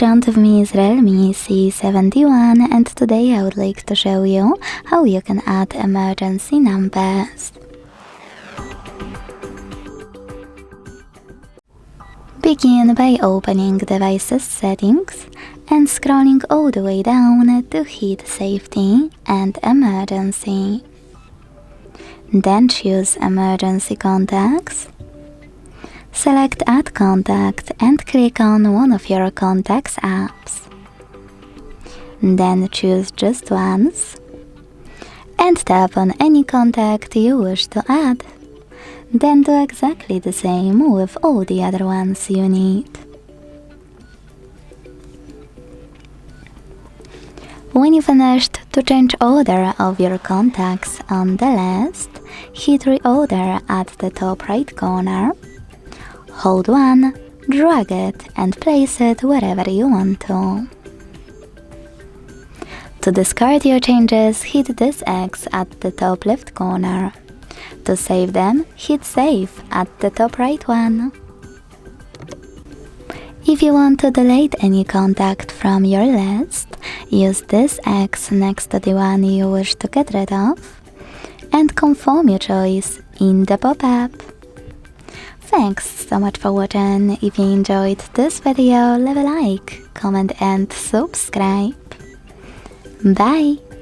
front of me is REALME C71 and today I would like to show you how you can add emergency numbers. Begin by opening Devices Settings and scrolling all the way down to hit Safety and Emergency. Then choose Emergency Contacts. Select Add Contact and click on one of your contacts apps. Then choose Just Once and tap on any contact you wish to add. Then do exactly the same with all the other ones you need. When you finished, to change order of your contacts on the list, hit Reorder at the top right corner. Hold one, drag it and place it wherever you want to. To discard your changes, hit this X at the top left corner. To save them, hit Save at the top right one. If you want to delete any contact from your list, use this X next to the one you wish to get rid of and confirm your choice in the pop-up. Thanks so much for watching. If you enjoyed this video, leave a like, comment and subscribe. Bye!